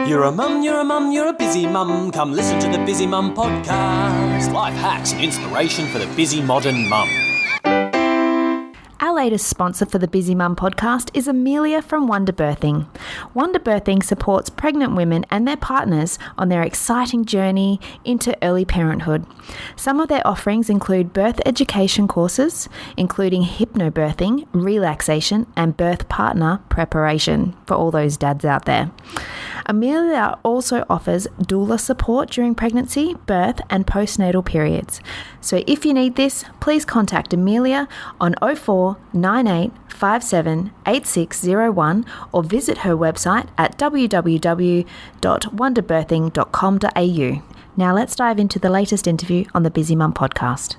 You're a mum, you're a mum, you're a busy mum. Come listen to the Busy Mum podcast. Life hacks and inspiration for the busy modern mum. Our latest sponsor for the Busy Mum podcast is Amelia from Wonder Birthing. Wonder Birthing supports pregnant women and their partners on their exciting journey into early parenthood. Some of their offerings include birth education courses, including hypnobirthing, relaxation, and birth partner preparation for all those dads out there. Amelia also offers doula support during pregnancy, birth, and postnatal periods. So if you need this, please contact Amelia on 04 98 57 8601 or visit her website at www.wonderbirthing.com.au. Now let's dive into the latest interview on the Busy Mum podcast.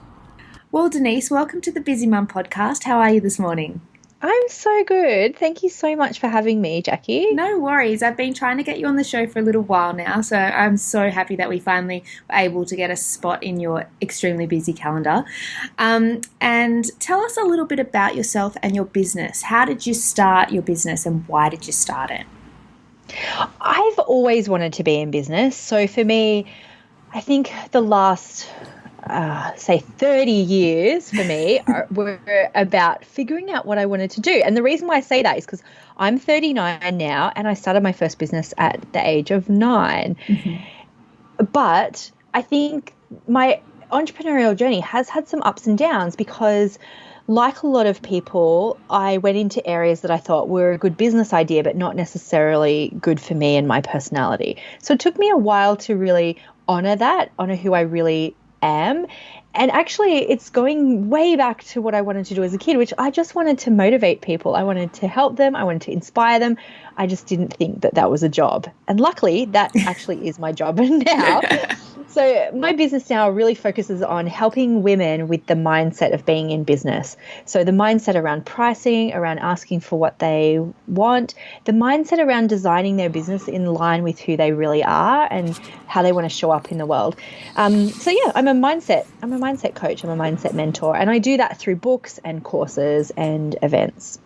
Well, Denise, welcome to the Busy Mum podcast. How are you this morning? I'm so good. Thank you so much for having me, Jackie. No worries. I've been trying to get you on the show for a little while now, so I'm so happy that we finally were able to get a spot in your extremely busy calendar. And tell us a little bit about yourself and your business. How did you start your business and why did you start it? I've always wanted to be in business. So for me, I think the last 30 years for me were about figuring out what I wanted to do. And the reason why I say that is because I'm 39 now and I started my first business at the age of 9. Mm-hmm. But I think my entrepreneurial journey has had some ups and downs because, like a lot of people, I went into areas that I thought were a good business idea but not necessarily good for me and my personality. So it took me a while to really honor who I really am. And actually, it's going way back to what I wanted to do as a kid, which I just wanted to motivate people. I wanted to help them. I wanted to inspire them. I just didn't think that that was a job. And luckily, that actually is my job now. So my business now really focuses on helping women with the mindset of being in business. So the mindset around pricing, around asking for what they want, the mindset around designing their business in line with who they really are and how they want to show up in the world. I'm a mindset coach. I'm a mindset mentor, and I do that through books and courses and events.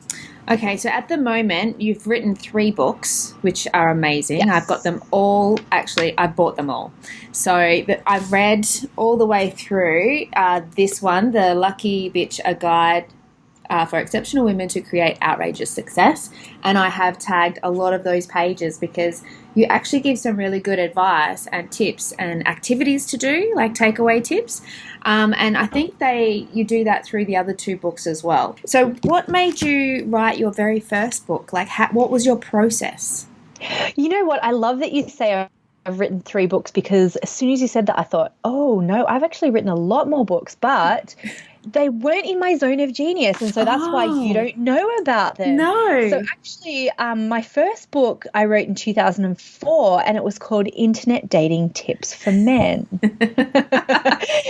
Okay, so at the moment, you've written 3 books, which are amazing. Yes. I've got them all. Actually, I bought them all. So I've read all the way through this one, The Lucky Bitch, A Guide for Exceptional Women to Create Outrageous Success. And I have tagged a lot of those pages because you actually give some really good advice and tips and activities to do, like takeaway tips. And I think you do that through the other 2 books as well. So what made you write your very first book? Like, what was your process? You know what? I love that you say I've written 3 books because as soon as you said that, I thought, oh, no, I've actually written a lot more books, but they weren't in my zone of genius. And so that's why you don't know about them. No. So actually, my first book I wrote in 2004 and it was called Internet Dating Tips for Men.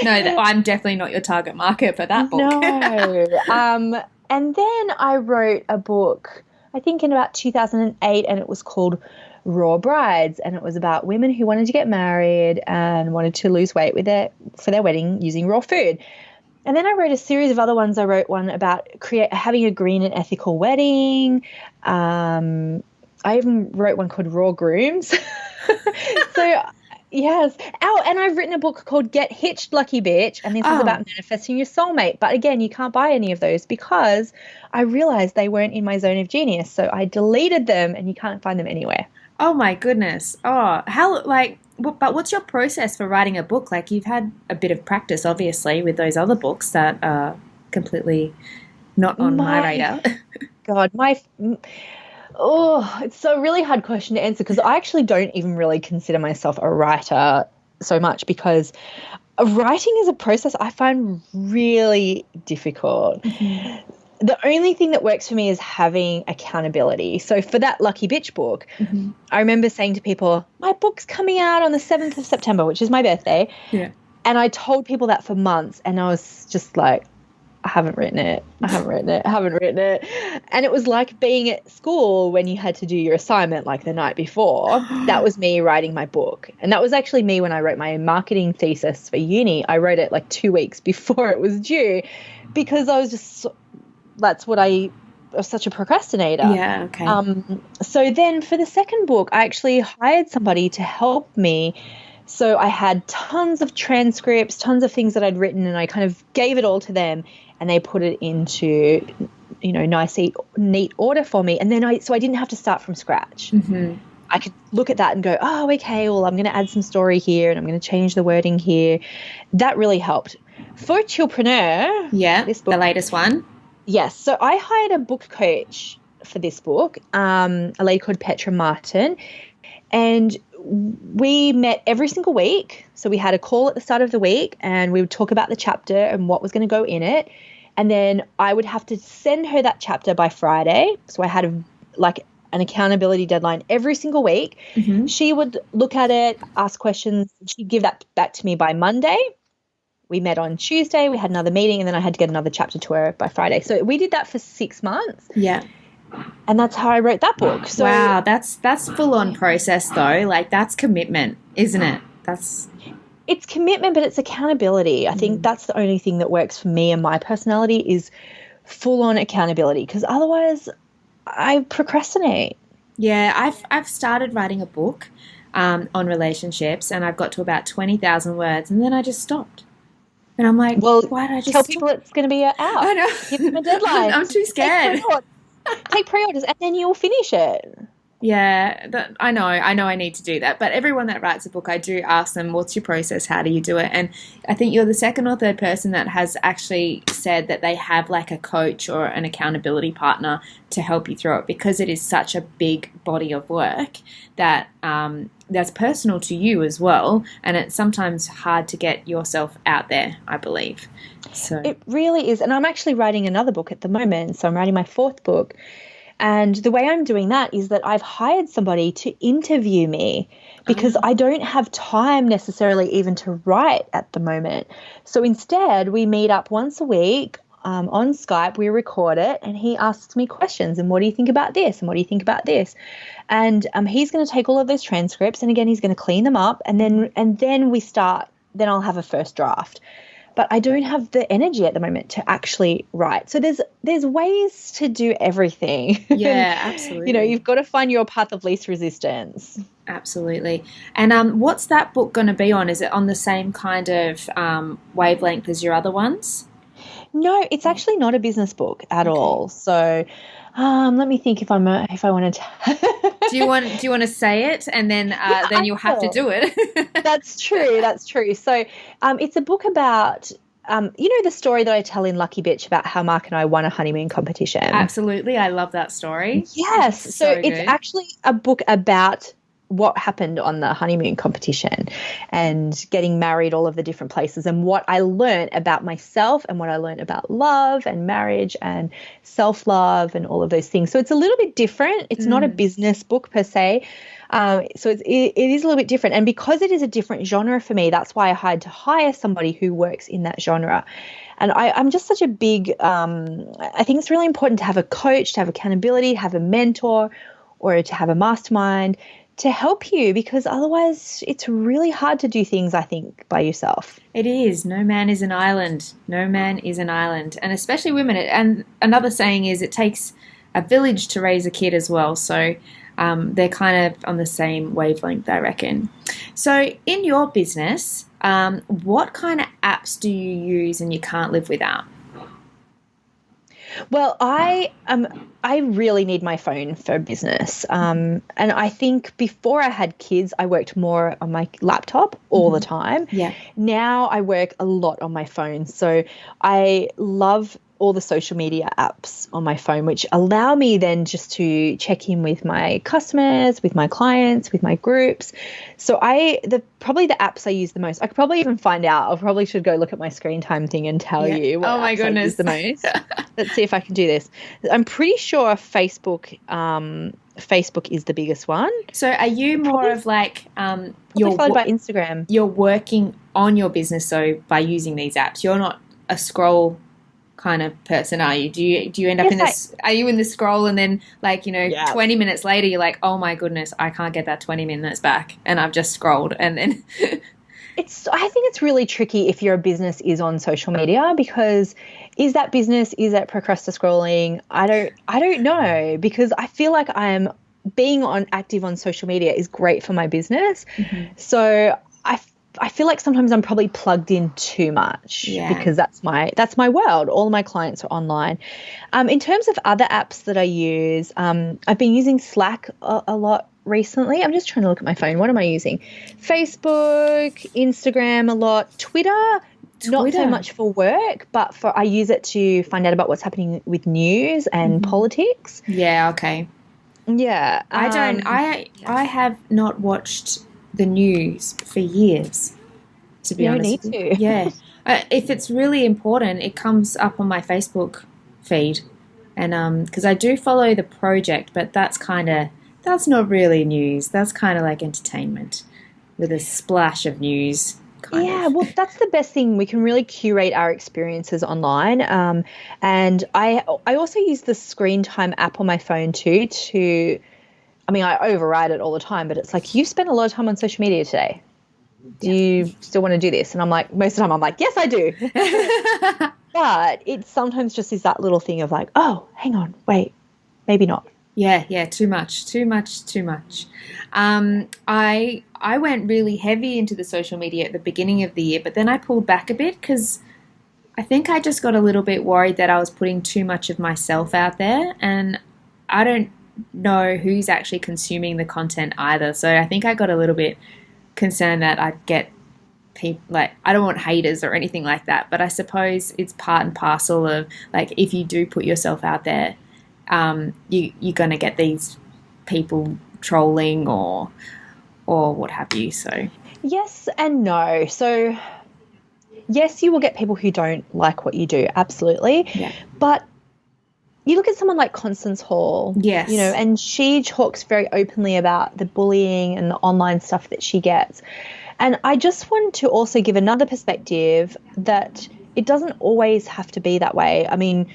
No, I'm definitely not your target market for that book. No. And then I wrote a book, I think in about 2008, and it was called Raw Brides, and it was about women who wanted to get married and wanted to lose weight for their wedding using raw food. And then I wrote a series of other ones. I wrote one about having a green and ethical wedding. I even wrote one called Raw Grooms. So, yes. Oh, and I've written a book called Get Hitched, Lucky Bitch, and this is about manifesting your soulmate. But again, you can't buy any of those because I realized they weren't in my zone of genius. So I deleted them and you can't find them anywhere. Oh, my goodness. But what's your process for writing a book? Like, you've had a bit of practice, obviously, with those other books that are completely not on my radar. God, it's a really hard question to answer because I actually don't even really consider myself a writer so much because writing is a process I find really difficult. Mm-hmm. The only thing that works for me is having accountability. So for that Lucky Bitch book, mm-hmm. I remember saying to people, my book's coming out on the 7th of September, which is my birthday. Yeah. And I told people that for months and I was just like, I haven't written it. And it was like being at school when you had to do your assignment like the night before. That was me writing my book. And that was actually me when I wrote my marketing thesis for uni. I wrote it like 2 weeks before it was due because I was just that's what I such a procrastinator. Yeah, okay. So then for the second book, I actually hired somebody to help me. So I had tons of transcripts, tons of things that I'd written, and I kind of gave it all to them, and they put it into, nice, neat order for me. And then I didn't have to start from scratch. Mm-hmm. I could look at that and go, oh, okay, well, I'm going to add some story here and I'm going to change the wording here. That really helped. For Chillpreneur, this book, the latest one. Yes. So I hired a book coach for this book, a lady called Petra Martin, and we met every single week. So we had a call at the start of the week and we would talk about the chapter and what was going to go in it. And then I would have to send her that chapter by Friday. So I had an accountability deadline every single week. Mm-hmm. She would look at it, ask questions. She'd give that back to me by Monday. We met on Tuesday. We had another meeting, and then I had to get another chapter to her by Friday. So we did that for 6 months. Yeah. And that's how I wrote that book. So, wow, that's full on process though. Like, that's commitment, isn't it? It's commitment, but it's accountability. I think that's the only thing that works for me and my personality is full on accountability, because otherwise I procrastinate. Yeah, I've started writing a book on relationships, and I've got to about 20,000 words, and then I just stopped. And I'm like, well, why did I just tell stop? people it's going to be out? I know. Give them a deadline. I'm too scared. Take pre-orders, and then you'll finish it. Yeah, I know I need to do that. But everyone that writes a book, I do ask them, what's your process? How do you do it? And I think you're the second or third person that has actually said that they have like a coach or an accountability partner to help you through it, because it is such a big body of work that that's personal to you as well. And it's sometimes hard to get yourself out there, I believe. So it really is. And I'm actually writing another book at the moment. So I'm writing my 4th book. And the way I'm doing that is that I've hired somebody to interview me, because I don't have time necessarily even to write at the moment. So instead, we meet up once a week on Skype, we record it, and he asks me questions. And what do you think about this? And what do you think about this? And he's going to take all of those transcripts, and again, he's going to clean them up, and then we start. Then I'll have a first draft. But I don't have the energy at the moment to actually write. So there's ways to do everything. Yeah, absolutely. You've got to find your path of least resistance. Absolutely. And what's that book going to be on? Is it on the same kind of wavelength as your other ones? No, it's actually not a business book at all. So let me think if I wanted to. Do you want to say it, and then then you'll have to do it? That's true. So it's a book about the story that I tell in Lucky Bitch about how Mark and I won a honeymoon competition. Absolutely, I love that story. Yes, so it's actually a book about what happened on the honeymoon competition and getting married, all of the different places, and what I learned about myself and what I learned about love and marriage and self-love and all of those things. So it's a little bit different. It's not a business book per se. So it is a little bit different. And because it is a different genre for me, that's why I had to hire somebody who works in that genre. And I'm just such a big, I think it's really important to have a coach, to have accountability, to have a mentor, or to have a mastermind to help you, because otherwise it's really hard to do things, I think, by yourself. It is. No man is an island. No man is an island. And especially women. And another saying is it takes a village to raise a kid as well. So they're kind of on the same wavelength, I reckon. So in your business, what kind of apps do you use and you can't live without? Well, I really need my phone for business. And I think before I had kids, I worked more on my laptop all the time. Yeah. Now I work a lot on my phone. So I love all the social media apps on my phone, which allow me then just to check in with my customers, with my clients, with my groups. So probably the apps I use the most, I could probably even find out. I probably should go look at my screen time thing and tell you what apps I use the most. Let's see if I can do this. I'm pretty sure Facebook is the biggest one. So are you more of like you're followed by Instagram? You're working on your business so by using these apps. You're not a scroll kind of person, are you? Do you end up in this? Are you in the scroll and then 20 minutes later you're like, oh my goodness, I can't get that 20 minutes back, and I've just scrolled, and then I think it's really tricky if your business is on social media, because is that business, is that procrastinating scrolling? I don't know, because I feel like being active on social media is great for my business. So I feel like sometimes I'm probably plugged in too much, because that's my world. All my clients are online. In terms of other apps that I use, I've been using Slack a lot recently. I'm just trying to look at my phone. What am I using? Facebook, Instagram a lot, Twitter. Not so much for work, but I use it to find out about what's happening with news and politics. Yeah, okay. Yeah. I have not watched the news for years, to be honest. You don't need to. Yeah. If it's really important, it comes up on my Facebook feed. And because I do follow the project, but that's not really news. That's kind of like entertainment with a splash of news. Well, that's the best thing. We can really curate our experiences online. And I also use the screen time app on my phone too I override it all the time, but it's like, you've spent a lot of time on social media today. Do you still want to do this? And I'm like, most of the time I'm like, yes, I do. But it sometimes just is that little thing of like, oh, hang on, wait, maybe not. Yeah, too much. I went really heavy into the social media at the beginning of the year, but then I pulled back a bit because I think I just got a little bit worried that I was putting too much of myself out there, and I don't know who's actually consuming the content either. So I think I got a little bit concerned that I'd get people, like, I don't want haters or anything like that, but I suppose it's part and parcel of, like, if you do put yourself out there, you're going to get these people trolling or what have you. So yes and no. So yes, you will get people who don't like what you do, absolutely. Yeah. But you look at someone like Constance Hall, yes, and she talks very openly about the bullying and the online stuff that she gets. And I just want to also give another perspective that it doesn't always have to be that way. I mean,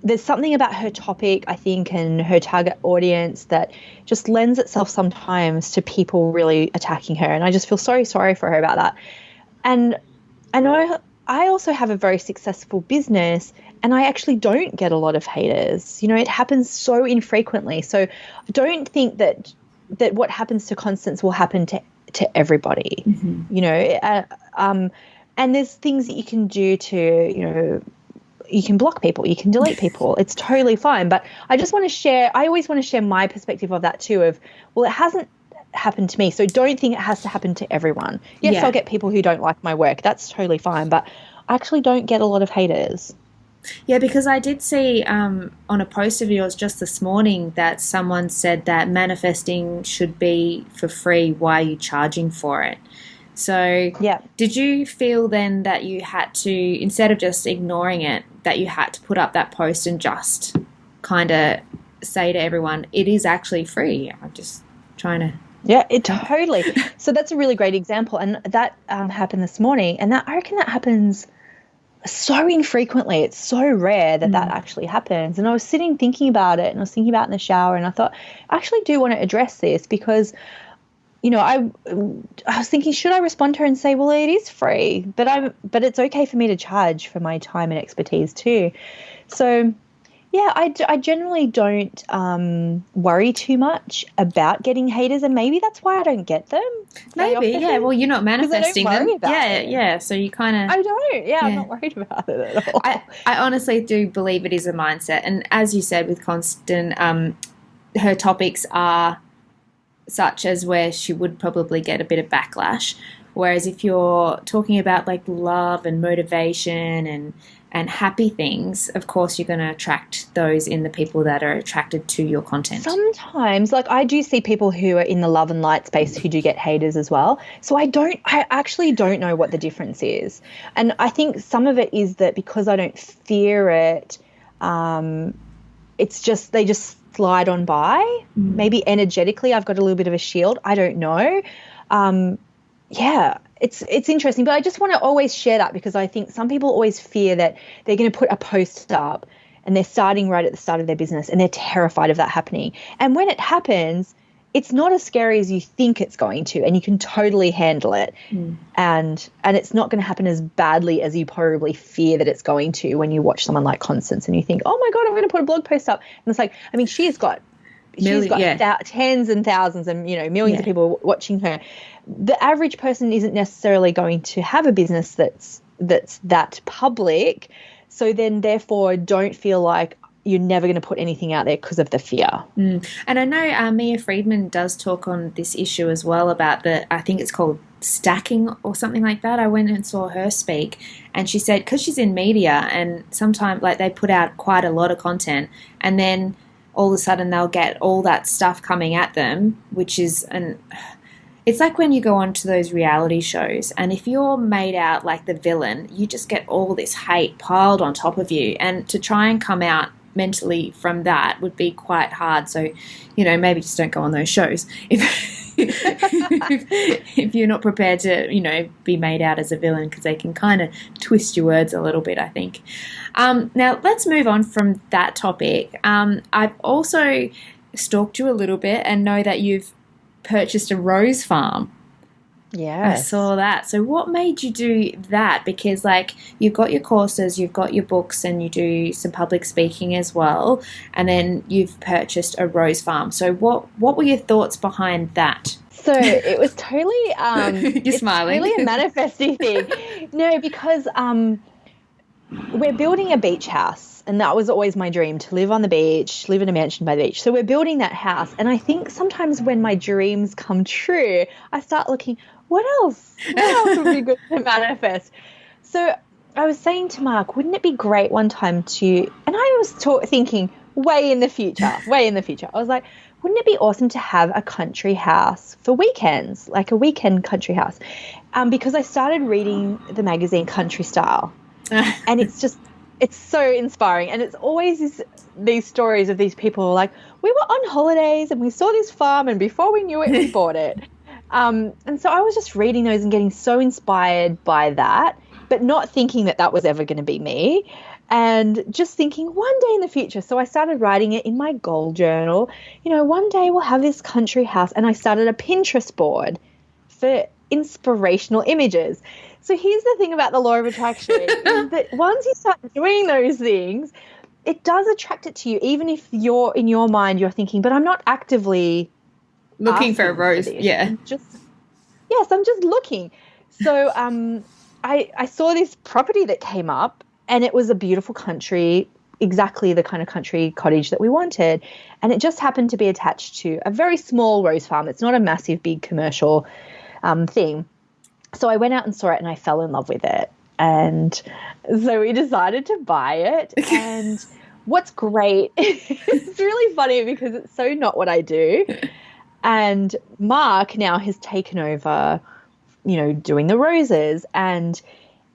there's something about her topic, I think, and her target audience that just lends itself sometimes to people really attacking her. And I just feel so sorry for her about that. And I also have a very successful business, and I actually don't get a lot of haters. It happens so infrequently. So I don't think that what happens to Constance will happen to everybody. And there's things that you can do to, you can block people, you can delete people. It's totally fine. But I just want to share, I always want to share my perspective of that too, of, well, it hasn't happened to me, so don't think it has to happen to everyone. Yes, I'll get people who don't like my work. That's totally fine. But I actually don't get a lot of haters. Yeah, because I did see on a post of yours just this morning that someone said that manifesting should be for free. Why are you charging for it? So did you feel then that you had to, instead of just ignoring it, that you had to put up that post and just kind of say to everyone, it is actually free? I'm just trying to... Yeah, it totally. So that's a really great example. And that happened this morning. And I reckon that happens so infrequently. It's so rare that actually happens. And I was sitting thinking about it, and I was thinking about it in the shower, and I thought, I actually do want to address this because, I was thinking, should I respond to her and say, well, it is free, but it's okay for me to charge for my time and expertise too. So yeah, I generally don't worry too much about getting haters, and maybe that's why I don't get them. Maybe, yeah. Well, you're not manifesting them. Yeah. So you kind of... I don't. Yeah, I'm not worried about it at all. I honestly do believe it is a mindset, and as you said with Constant, her topics are such as where she would probably get a bit of backlash. Whereas if you're talking about like love and motivation and happy things, of course you're going to attract those in the people that are attracted to your content. Sometimes, like, I do see people who are in the love and light space who do get haters as well. So I actually don't know what the difference is. And I think some of it is that because I don't fear it, it's just, they just slide on by. Maybe energetically I've got a little bit of a shield. I don't know. Yeah, it's interesting, but I just want to always share that because I think some people always fear that they're going to put a post up and they're starting right at the start of their business and they're terrified of that happening. And when it happens, it's not as scary as you think it's going to, and you can totally handle it. And it's not going to happen as badly as you probably fear that it's going to when you watch someone like Constance and you think, oh my God, I'm going to put a blog post up. And it's like, I mean, she's got tens and thousands and, you know, millions of people watching her. The average person isn't necessarily going to have a business that's that public. So then therefore don't feel like you're never going to put anything out there because of the fear. And I know Mia Friedman does talk on this issue as well about I think it's called stacking or something like that. I went and saw her speak, and she said, because she's in media and sometimes like they put out quite a lot of content, and then all of a sudden they'll get all that stuff coming at them, which is it's like when you go on to those reality shows, and if you're made out like the villain, you just get all this hate piled on top of you, and to try and come out mentally from that would be quite hard. So, you know, maybe just don't go on those shows if you're not prepared to, you know, be made out as a villain, because they can kind of twist your words a little bit, I think. Now, let's move on from that topic. I've also stalked you a little bit and know that you've purchased a rose farm. Yeah, I saw that. So what made you do that? Because like you've got your courses, you've got your books, and you do some public speaking as well, and then you've purchased a rose farm. So what were your thoughts behind that? So it was totally You're smiling. Really a manifesting thing. No, because we're building a beach house, and that was always my dream, to live on the beach, live in a mansion by the beach. So we're building that house, and I think sometimes when my dreams come true, I start looking, what else would be good to manifest? So I was saying to Mark, wouldn't it be great one time to, and I was thinking way in the future. I was like, wouldn't it be awesome to have a country house for weekends, like a weekend country house? Because I started reading the magazine Country Style, and it's so inspiring. And it's always these stories of these people who are like, we were on holidays and we saw this farm, and before we knew it, we bought it. And so I was just reading those and getting so inspired by that, but not thinking that was ever going to be me, and just thinking one day in the future. So I started writing it in my goal journal. You know, one day we'll have this country house, and I started a Pinterest board for inspirational images. So here's the thing about the law of attraction is that once you start doing those things, it does attract it to you, even if you're in your mind, you're thinking, but I'm not actively looking for a rose. Yeah. I'm just looking. So I saw this property that came up, and it was a beautiful country, exactly the kind of country cottage that we wanted. And it just happened to be attached to a very small rose farm. It's not a massive, big commercial thing. So I went out and saw it, and I fell in love with it. And so we decided to buy it. And what's great, it's really funny because it's so not what I do. And Mark now has taken over, you know, doing the roses, and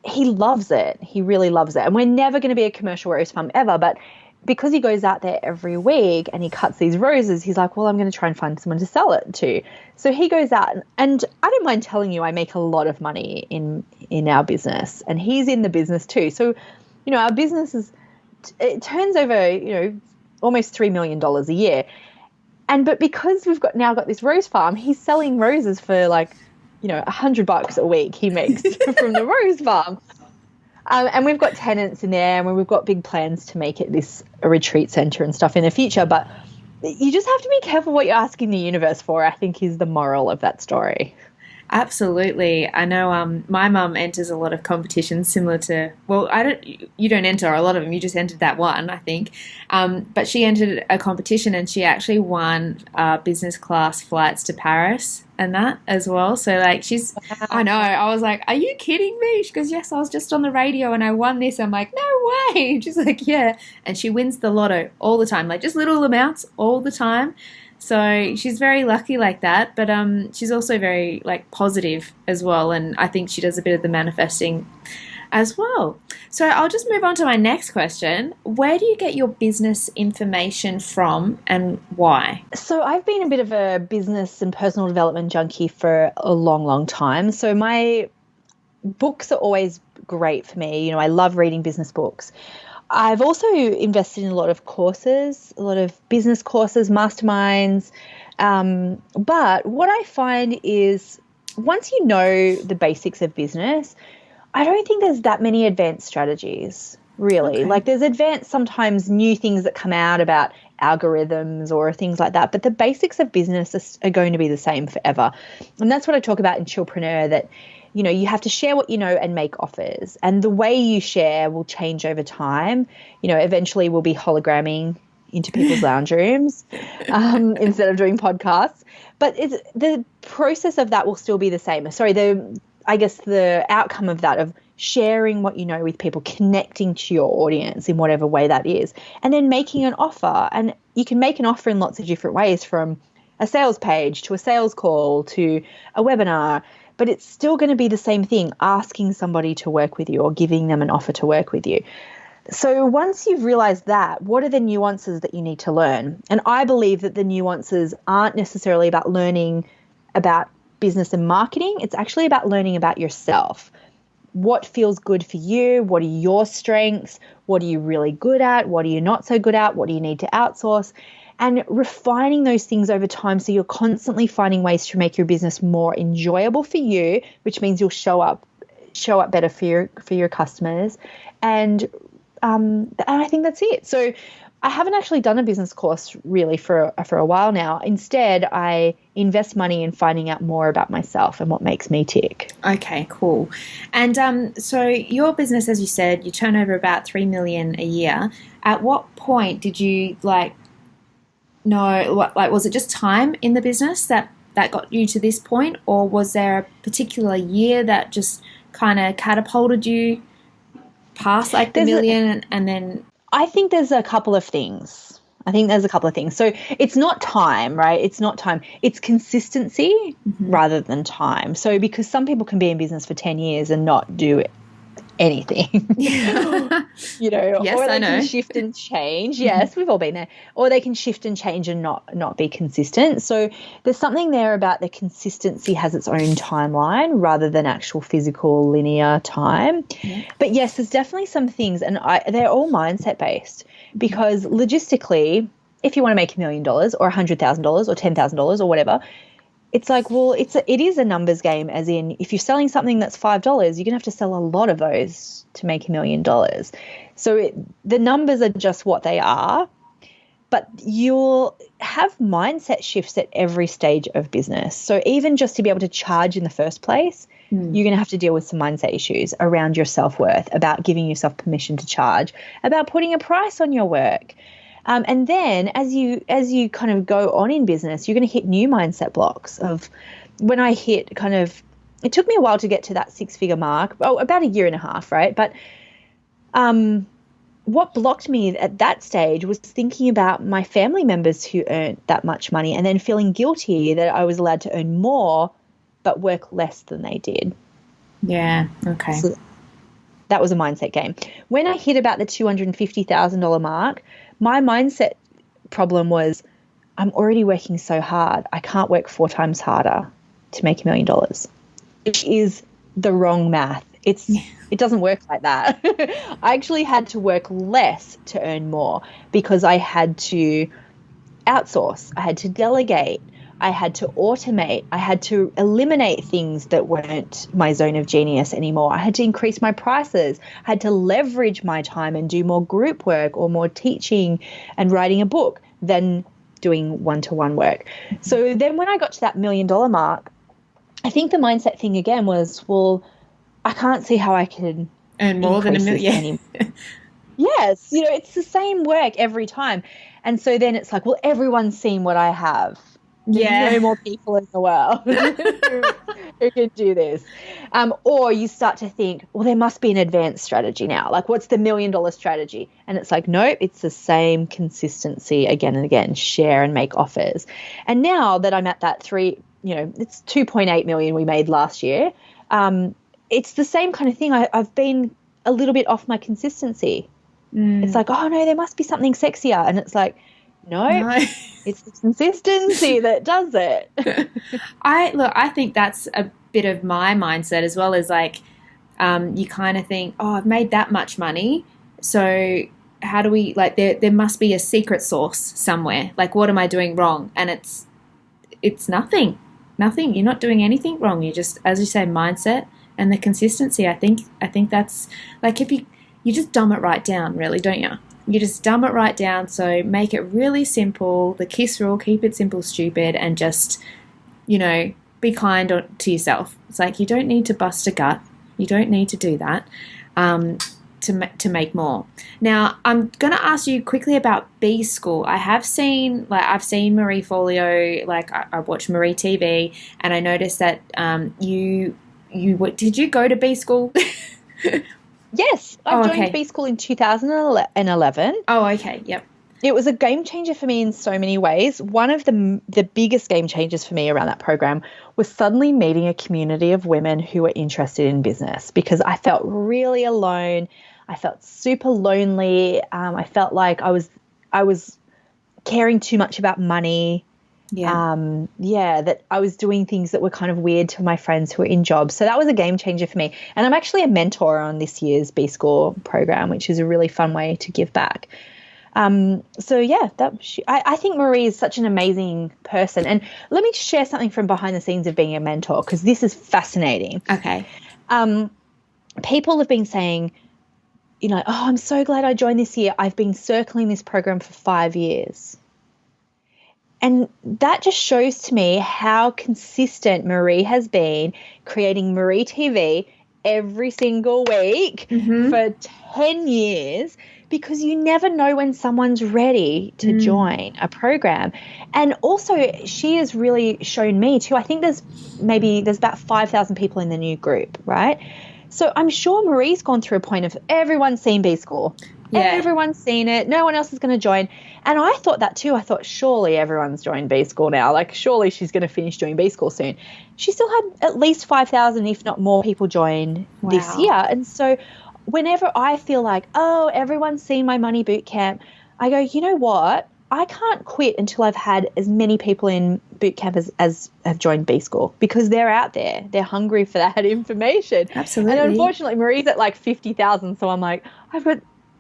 he loves it. He really loves it. And we're never going to be a commercial rose farm ever, but because he goes out there every week and he cuts these roses, he's like, well, I'm going to try and find someone to sell it to. So he goes out, and I don't mind telling you, I make a lot of money in our business, and he's in the business too. So, you know, our business it turns over, you know, almost $3 million a year. But because we've now got this rose farm, he's selling roses for like, you know, $100 a week he makes from the rose farm. And we've got tenants in there, and we've got big plans to make it a retreat center and stuff in the future. But you just have to be careful what you're asking the universe for, I think, is the moral of that story. Absolutely. I know my mum enters a lot of competitions similar to, well, you don't enter a lot of them, you just entered that one, I think. But she entered a competition, and she actually won business class flights to Paris and that as well. So like I know, I was like, are you kidding me? She goes, yes, I was just on the radio and I won this. I'm like, no way. She's like, yeah. And she wins the lotto all the time, like just little amounts all the time. So she's very lucky like that, but she's also very like positive as well, and I think she does a bit of the manifesting as well. So I'll just move on to my next question. Where do you get your business information from, and why? So I've been a bit of a business and personal development junkie for a long, long time. So my books are always great for me. You know, I love reading business books. I've also invested in a lot of courses, a lot of business courses, masterminds. But what I find is once you know the basics of business, I don't think there's that many advanced strategies, really. Okay. Like there's advanced, sometimes new things that come out about algorithms or things like that. But the basics of business are going to be the same forever. And that's what I talk about in Chillpreneur, that you have to share what you know and make offers. And the way you share will change over time. Eventually we'll be hologramming into people's lounge rooms instead of doing podcasts. But the process of that will still be the same. Sorry, I guess the outcome of that, of sharing what you know with people, connecting to your audience in whatever way that is, and then making an offer. And you can make an offer in lots of different ways, from a sales page to a sales call to a webinar. But it's still going to be the same thing, asking somebody to work with you or giving them an offer to work with you. So once you've realized that, what are the nuances that you need to learn? And I believe that the nuances aren't necessarily about learning about business and marketing. It's actually about learning about yourself. What feels good for you? What are your strengths? What are you really good at? What are you not so good at? What do you need to outsource? And refining those things over time, so you're constantly finding ways to make your business more enjoyable for you, which means you'll show up better for your customers. And I think that's it. So I haven't actually done a business course really for a while now. Instead, I invest money in finding out more about myself and what makes me tick. Okay, cool. And so your business, as you said, you turn over about $3 million a year. At what point did you was it just time in the business that got you to this point, or was there a particular year that just kind of catapulted you past the million and then? I think there's a couple of things. So it's not time, right? It's not time. It's consistency rather than time. So because some people can be in business for 10 years and not do anything, Yes, or they I know. can shift and change. Yes, we've all been there. Or they can shift and change and not be consistent. So there's something there about the consistency has its own timeline rather than actual physical linear time. Yeah. But yes, there's definitely some things, and they're all mindset based, because logistically, if you want to make $1 million or $100,000 or $10,000 or whatever, it's like, well, it is a numbers game, as in if you're selling something that's $5, you're going to have to sell a lot of those to make $1 million. So the numbers are just what they are, but you'll have mindset shifts at every stage of business. So even just to be able to charge in the first place, you're going to have to deal with some mindset issues around your self-worth, about giving yourself permission to charge, about putting a price on your work. And then as you kind of go on in business, you're going to hit new mindset blocks. Of when I hit it took me a while to get to that 6-figure mark, about 1.5 years, right? But what blocked me at that stage was thinking about my family members who earned that much money, and then feeling guilty that I was allowed to earn more but work less than they did. Yeah, okay. So that was a mindset game. When I hit about the $250,000 mark, my mindset problem was, I'm already working so hard. I can't work 4 times harder to make $1 million, which is the wrong math. It doesn't work like that. I actually had to work less to earn more, because I had to outsource. I had to delegate. I had to automate. I had to eliminate things that weren't my zone of genius anymore. I had to increase my prices. I had to leverage my time and do more group work or more teaching and writing a book than doing one-to-one work. So then when I got to that $1 million mark, I think the mindset thing again was, well, I can't see how I can earn more than $1 million. Yes, it's the same work every time. And so then it's like, well, everyone's seen what I have. There's no more people in the world who can do this. Or you start to think, well, there must be an advanced strategy now. Like, what's the $1 million strategy? And it's like, nope, it's the same consistency again and again, share and make offers. And now that I'm at that it's 2.8 million we made last year. It's the same kind of thing. I've been a little bit off my consistency. It's like, oh no, there must be something sexier. And it's like, no. It's the consistency that does it. I think that's a bit of my mindset as well, as you kind of think, oh, I've made that much money, so how do we, like, there must be a secret sauce somewhere. Like, what am I doing wrong? And it's nothing. You're not doing anything wrong. You just, as you say, mindset and the consistency. I think that's, like, if you just dumb it right down, really, don't you? You just dumb it right down. So make it really simple. The KISS rule, keep it simple, stupid, and just, be kind to yourself. It's like, you don't need to bust a gut. You don't need to do that to make more. Now, I'm going to ask you quickly about B School. I've seen Marie Folio, like I watch Marie TV, and I noticed that did you go to B School? Yes, I joined B School in 2011. Oh, okay, yep. It was a game changer for me in so many ways. One of the biggest game changers for me around that program was suddenly meeting a community of women who were interested in business, because I felt really alone. I felt super lonely. I felt like I was caring too much about money. Yeah. That I was doing things that were kind of weird to my friends who were in jobs. So that was a game changer for me. And I'm actually a mentor on this year's B School program, which is a really fun way to give back. I think Marie is such an amazing person. And let me share something from behind the scenes of being a mentor, because this is fascinating. Okay. People have been saying, oh, I'm so glad I joined this year. I've been circling this program for 5 years. And that just shows to me how consistent Marie has been, creating Marie TV every single week for 10 years, because you never know when someone's ready to join a program. And also, she has really shown me too. I think there's about 5,000 people in the new group, right? So I'm sure Marie's gone through a point of everyone's seen B School. Yeah. Everyone's seen it. No one else is going to join. And I thought that too. I thought, surely everyone's joined B School now. Like, surely she's going to finish doing B School soon. She still had at least 5,000, if not more, people join this year. And so whenever I feel like, oh, everyone's seen my money boot camp, I go, you know what? I can't quit until I've had as many people in boot camp as have joined B School, because they're out there. They're hungry for that information. Absolutely. And unfortunately, Marie's at like 50,000. So I'm like,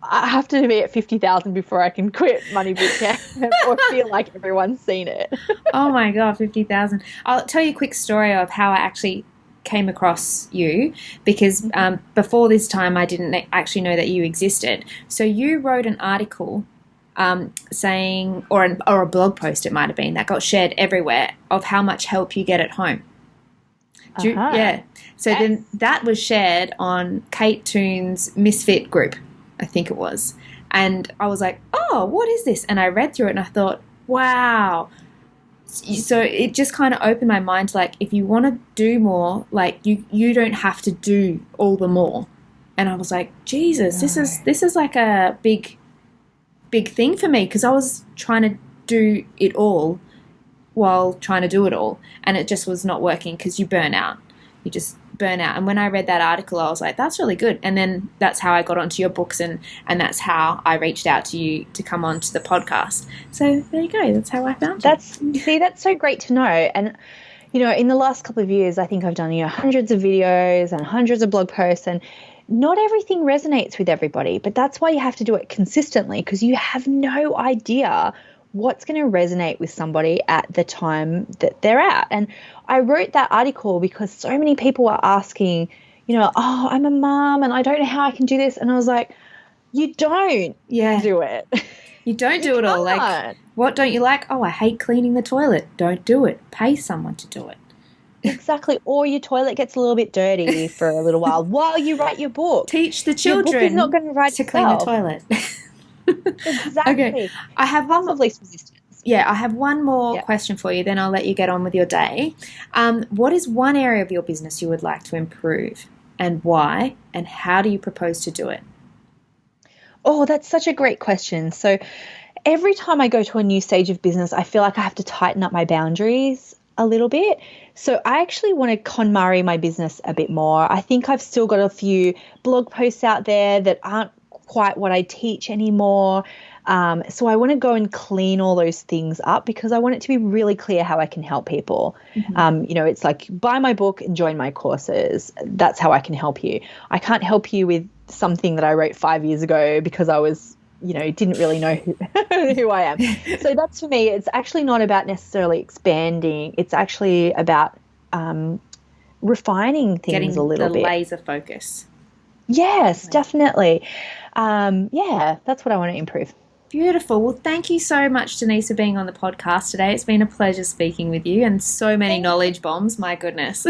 I have to be at 50,000 before I can quit Money Boot Camp or feel like everyone's seen it. Oh my God, 50,000. I'll tell you a quick story of how I actually came across you, because before this time I didn't actually know that you existed. So you wrote an article saying, or a blog post it might have been, that got shared everywhere, of how much help you get at home. Yeah. So then that was shared on Kate Toon's Misfit group, I think it was. And I was like, oh, what is this? And I read through it and I thought, wow. So it just kind of opened my mind to, like, if you want to do more, like, you don't have to do all the more. And I was like, Jesus, this is like a big thing for me, because I was trying to do it all while trying to do it all, and it just was not working, because you burn out. You just burn out. And when I read that article, I was like, that's really good. And then that's how I got onto your books, and that's how I reached out to you to come on to the podcast. So there you go. That's how I found you. That's so great to know. And, in the last couple of years, I think I've done, hundreds of videos and hundreds of blog posts, and not everything resonates with everybody, but that's why you have to do it consistently, because you have no idea what's going to resonate with somebody at the time that they're at. And I wrote that article because so many people were asking, oh, I'm a mom and I don't know how I can do this. And I was like, you don't do it. You don't do it all. Like, what don't you like? Oh, I hate cleaning the toilet. Don't do it. Pay someone to do it. Exactly. Or your toilet gets a little bit dirty for a little while you write your book. Teach the children your book is not going to write to clean the toilet. Exactly. Okay. I have one more. Least resistance. Yeah, I have one more question for you, then I'll let you get on with your day. What is one area of your business you would like to improve, and why, and how do you propose to do it? Oh, that's such a great question. So every time I go to a new stage of business, I feel like I have to tighten up my boundaries a little bit. So I actually want to KonMari my business a bit more. I think I've still got a few blog posts out there that aren't quite what I teach anymore. So I want to go and clean all those things up, because I want it to be really clear how I can help people. It's like, buy my book and join my courses. That's how I can help you. I can't help you with something that I wrote 5 years ago because I was didn't really know who I am. So that's, for me, it's actually not about necessarily expanding. It's actually about refining things Getting a little bit. Laser focus. Yes, definitely. That's what I want to improve. Beautiful. Well, thank you so much, Denise, for being on the podcast today. It's been a pleasure speaking with you, and so many knowledge bombs. My goodness.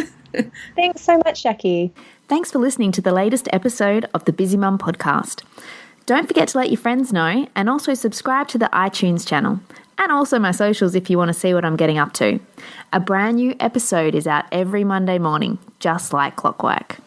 Thanks so much, Jackie. Thanks for listening to the latest episode of the Busy Mum podcast. Don't forget to let your friends know, and also subscribe to the iTunes channel, and also my socials if you want to see what I'm getting up to. A brand new episode is out every Monday morning, just like clockwork.